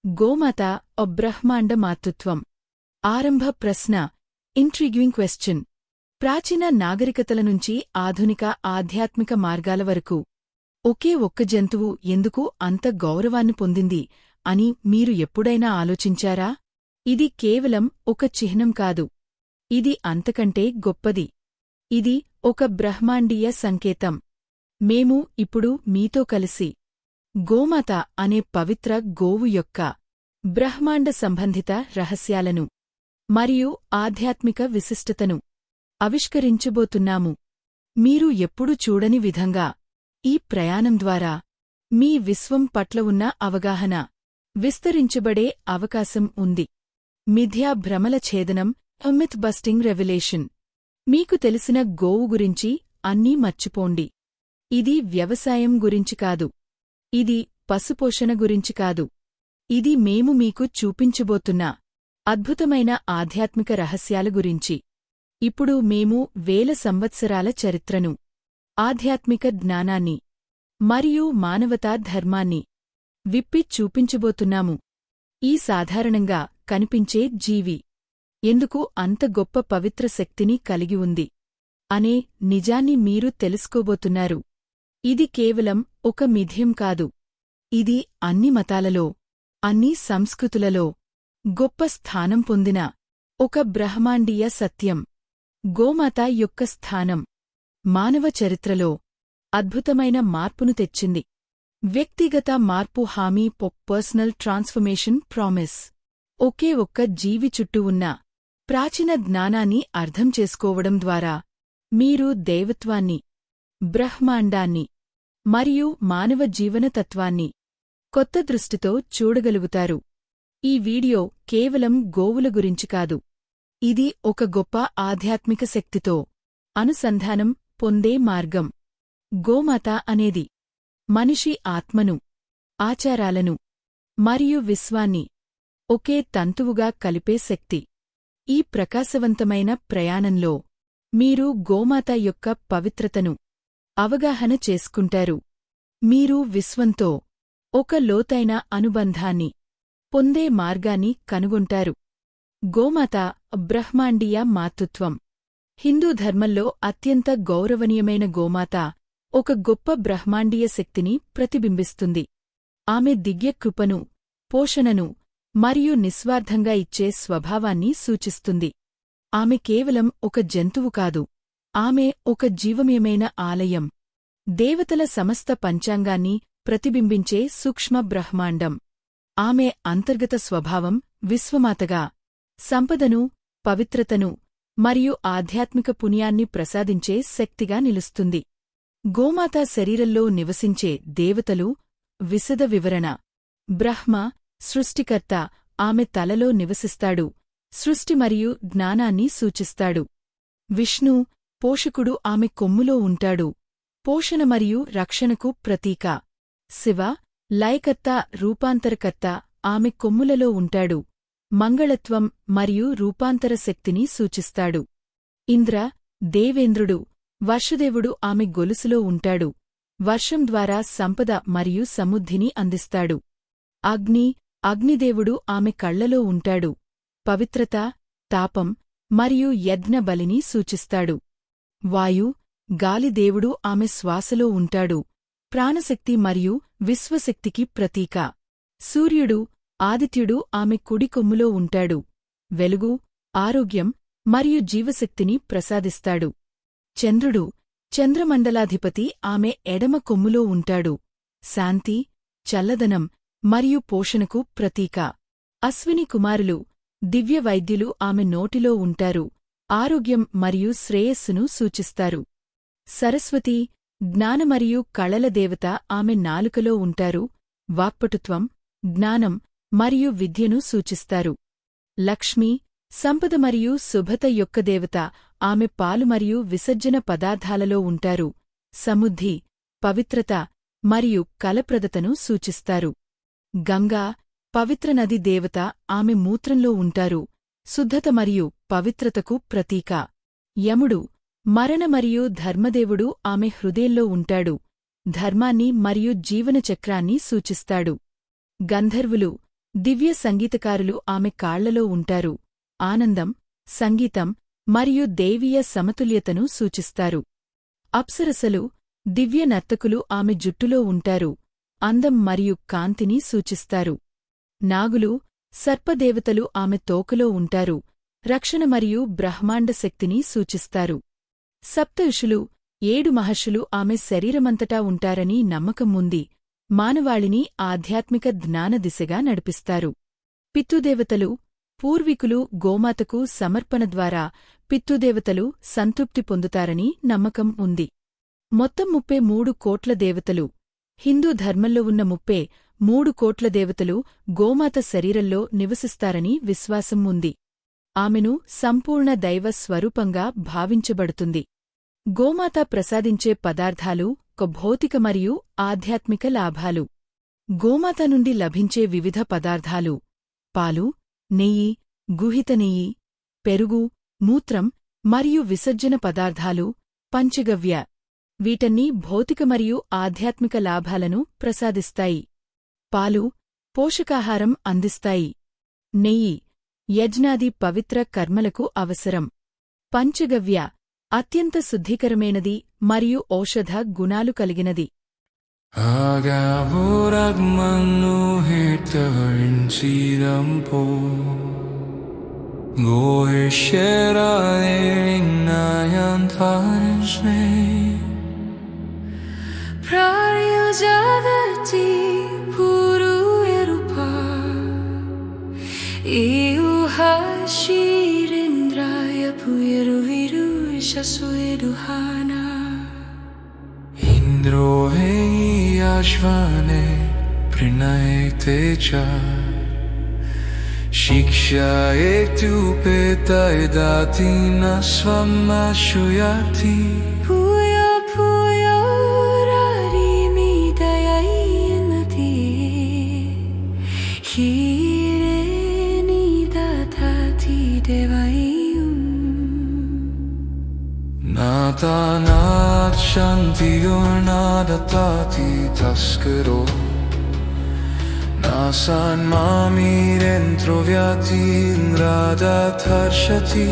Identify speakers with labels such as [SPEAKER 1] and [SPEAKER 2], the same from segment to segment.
[SPEAKER 1] గోమాత బ్రహ్మాండ మాతృత్వం. ఆరంభ ప్రశ్న. ఇంట్రిగ్వింగ్ క్వెశ్చన్. ప్రాచీన నాగరికతల నుంచి ఆధునిక ఆధ్యాత్మిక మార్గాల వరకు ఒకే ఒక్క జంతువు ఎందుకు అంత గౌరవాన్ని పొందింది అని మీరు ఎప్పుడైనా ఆలోచించారా? ఇది కేవలం ఒక చిహ్నం కాదు. ఇది అంతకంటే గొప్పది. ఇది ఒక బ్రహ్మాండీయ సంకేతం. మేము ఇప్పుడు మీతో కలిసి గోమాత అనే పవిత్ర గోవు యొక్క బ్రహ్మాండ సంబంధిత రహస్యాలను మరియు ఆధ్యాత్మిక విశిష్టతను ఆవిష్కరించబోతున్నాము. మీరు ఎప్పుడూ చూడని విధంగా ఈ ప్రయాణం ద్వారా మీ విశ్వం పట్ల ఉన్న అవగాహన విస్తరించబడే అవకాశం ఉంది. మిథ్యా భ్రమల ఛేదనం, మిత్ బస్టింగ్ రెవల్యూషన్. మీకు తెలిసిన గోవు గురించి అన్నీ మర్చిపోండి. ఇది వ్యవసాయం గురించి కాదు. ఇది పశుపోషణ గురించి కాదు. ఇది మేము మీకు చూపించబోతున్న అద్భుతమైన ఆధ్యాత్మిక రహస్యాల గురించి. ఇప్పుడు మేము వేల సంవత్సరాల చరిత్రను, ఆధ్యాత్మిక జ్ఞానాన్ని మరియు మానవతా ధర్మాన్ని విప్పి చూపించబోతున్నాము. ఈ సాధారణంగా కనిపించే జీవి ఎందుకు అంత గొప్ప పవిత్ర శక్తిని కలిగి ఉంది అనే నిజాన్ని మీరు తెలుసుకోబోతున్నారు. ఇది కేవలం ఒక మిథ్యం కాదు. ఇది అన్ని మతాలలో, అన్ని సంస్కృతులలో గొప్ప స్థానం పొందిన ఒక బ్రహ్మాండీయ సత్యం. గోమాత యొక్క స్థానం మానవ చరిత్రలో అద్భుతమైన మార్పును తెచ్చింది. వ్యక్తిగత మార్పు హామీ, పర్సనల్ ట్రాన్స్ఫర్మేషన్ ప్రామిస్. ఒకే ఒక్క జీవి చుట్టూ ఉన్న ప్రాచీన జ్ఞానాన్ని అర్థం చేసుకోవడం ద్వారా మీరు దైవత్వాన్ని, బ్రహ్మాండాన్ని మరియు మానవ జీవనతత్వాన్ని కొత్త దృష్టితో చూడగలుగుతారు. ఈ వీడియో కేవలం గోవుల గురించి కాదు. ఇది ఒక గొప్ప ఆధ్యాత్మిక శక్తితో అనుసంధానం పొందే మార్గం. గోమాత అనేది మనిషి ఆత్మను, ఆచారాలను మరియు విశ్వాన్ని ఒకే తంతువుగా కలిపే శక్తి. ఈ ప్రకాశవంతమైన ప్రయాణంలో మీరు గోమాత యొక్క పవిత్రతను అవగాహన చేసుకుంటారు. మీరు విశ్వంతో ఒక లోతైన అనుబంధాన్ని పొందే మార్గాన్ని కనుగొంటారు. గోమాత బ్రహ్మాండీయ మాతృత్వం. హిందూ ధర్మంలో అత్యంత గౌరవనీయమైన గోమాత ఒక గొప్ప బ్రహ్మాండీయ శక్తిని ప్రతిబింబిస్తుంది. ఆమె దివ్యకృపను, పోషణను మరియు నిస్వార్థంగా ఇచ్చే స్వభావాన్ని సూచిస్తుంది. ఆమె కేవలం ఒక జంతువు కాదు. ఆమె ఒక జీవమయమైన ఆలయం. దేవతల సమస్త పంచాంగాన్ని ప్రతిబింబించే సూక్ష్మ బ్రహ్మాండం. ఆమె అంతర్గత స్వభావం విశ్వమాతగా సంపదను, పవిత్రతను మరియు ఆధ్యాత్మిక పుణ్యాన్ని ప్రసాదించే శక్తిగా నిలుస్తుంది. గోమాత శరీరంలో నివసించే దేవతలు విశద వివరణ. బ్రహ్మ సృష్టికర్త ఆమె తలలో నివసిస్తాడు, సృష్టి మరియు జ్ఞానాన్ని సూచిస్తాడు. విష్ణు పోషకుడు ఆమె కొమ్ములో ఉంటాడు, పోషణ మరియు రక్షణకు ప్రతీక. శివ లయకర్త, రూపాంతరకర్త ఆమె కొమ్ములలో ఉంటాడు, మంగళత్వం మరియు రూపాంతర శక్తిని సూచిస్తాడు. ఇంద్ర దేవేంద్రుడు, వర్షదేవుడు ఆమె గొలుసులో ఉంటాడు, వర్షం ద్వారా సంపద మరియు సమృద్ధిని అందిస్తాడు. అగ్ని అగ్నిదేవుడు ఆమె కళ్లలో ఉంటాడు, పవిత్రత, తాపం మరియు యజ్ఞ బలిని సూచిస్తాడు. వాయు గాలిదేవుడు ఆమె శ్వాసలో ఉంటాడు, ప్రాణశక్తి మరియు విశ్వశక్తికి ప్రతీక. సూర్యుడు ఆదిత్యుడు ఆమె కుడి కొమ్ములో ఉంటాడు, వెలుగు, ఆరోగ్యం మరియు జీవశక్తిని ప్రసాదిస్తాడు. చంద్రుడు చంద్రమండలాధిపతి ఆమె ఎడమ కొమ్ములో ఉంటాడు, శాంతి, చల్లదనం మరియు పోషణకు ప్రతీక. అశ్విని కుమారులు దివ్య వైద్యులు ఆమె నోటిలో ఉంటారు, ఆరోగ్యం మరియు శ్రేయస్సును సూచిస్తారు. సరస్వతి జ్ఞాన మరియు కళల దేవత ఆమె నాలుకలో ఉంటారు, వాక్పటుత్వం, జ్ఞానం మరియు విద్యను సూచిస్తారు. లక్ష్మి సంపద మరియు శుభత యొక్క దేవత ఆమె పాలు మరియు విసర్జన పదార్థాలలో ఉంటారు, సమృద్ధి, పవిత్రత మరియు కలప్రదతను సూచిస్తారు. గంగా పవిత్ర నది దేవత ఆమె మూత్రంలో ఉంటారు, శుద్ధత మరియు పవిత్రతకు ప్రతీక. యముడు మరణ మరియు ధర్మదేవుడు ఆమె హృదయంలో ఉంటాడు, ధర్మాన్ని మరియు జీవనచక్రాన్ని సూచిస్తాడు. గంధర్వులు దివ్య సంగీతకారులు ఆమె కాళ్లలో ఉంటారు, ఆనందం, సంగీతం మరియు దైవీయ సమతుల్యతను సూచిస్తారు. అప్సరసలు, దివ్య నర్తకులు ఆమె జుట్టులో ఉంటారు, అందం మరియు కాంతిని సూచిస్తారు. నాగులు, సర్పదేవతలు ఆమె తోకలో ఉంటారు, రక్షణ మరియు బ్రహ్మాండ శక్తిని సూచిస్తారు. సప్త ఋషులు, 7 మహర్షులు ఆమె శరీరమంతటా ఉంటారని నమ్మకం ఉంది, మానవాళిని ఆధ్యాత్మిక జ్ఞాన దిశగా నడిపిస్తారు. పితృదేవతలు, పూర్వీకులు గోమాతకు సమర్పణ ద్వారా పితృదేవతలు సంతృప్తి పొందుతారని నమ్మకం ఉంది. మొత్తం 33 కోట్ల దేవతలు. హిందూ ధర్మంలో ఉన్న 33 కోట్ల దేవతలు గోమాత శరీరంలో నివసిస్తారని విశ్వాసం ఉంది. ఆమెను సంపూర్ణ దైవ స్వరూపంగా భావించబడుతుంది. గోమాత ప్రసాదించే పదార్థాలు భౌతిక మరియు ఆధ్యాత్మిక లాభాలు. గోమాత నుండి లభించే వివిధ పదార్థాలు: పాలు, నెయ్యి, గుహిత నెయ్యి, పెరుగు, మూత్రం మరియు విసర్జన పదార్థాలు, పంచగవ్య. వీటన్నీ భౌతిక మరియు ఆధ్యాత్మిక లాభాలను ప్రసాదిస్తాయి. పాలు పోషకాహారం అందిస్తాయి. నెయ్యి యజ్ఞాది పవిత్ర కర్మలకు అవసరం. పంచగవ్య అత్యంత శుద్ధికరమైనది మరియు ఔషధ గుణాలు కలిగినది.
[SPEAKER 2] Indrohei ashvane prinayte cha Shiksha etu petay dati nasvamashuyati Puyo puyo rari midayinati Hireni datati devayum Nata nat shanti natati taskaro Nasan mami dentro vyati indradat harshati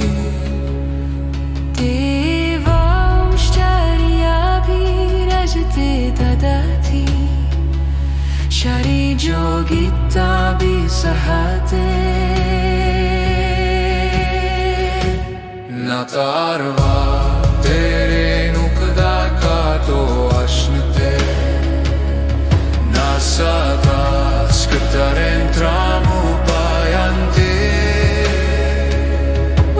[SPEAKER 2] Devam shcharyabhirajate dadati Shari jogita bisahate Natarva tere nukda kato ashnate Nasata skutarentramu payante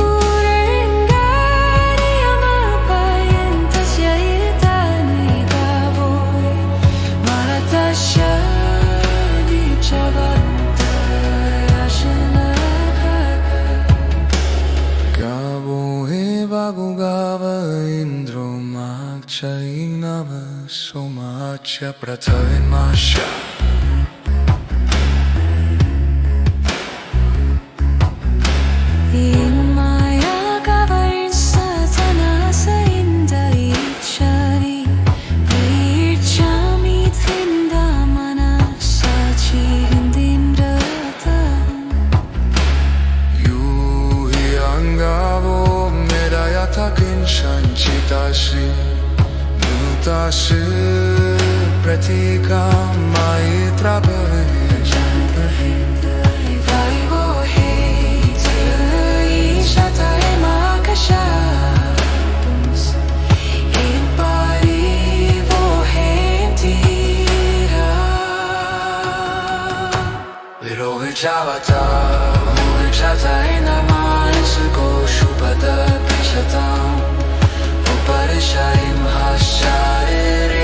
[SPEAKER 2] Urengari amapayantasya itani davoi Maratasya vichavanta yashanabhaka Gavo evagu gava indro makchai nama somacha prathain masha Shanchitasi Nutasi Pratika Maitra Bhavishan Vaivo Hiti Ishata Emakashams In Parivo Hentira Liro Vichavata Vichavata Inamaisuko Shupada Pishatam Parishari Mahashari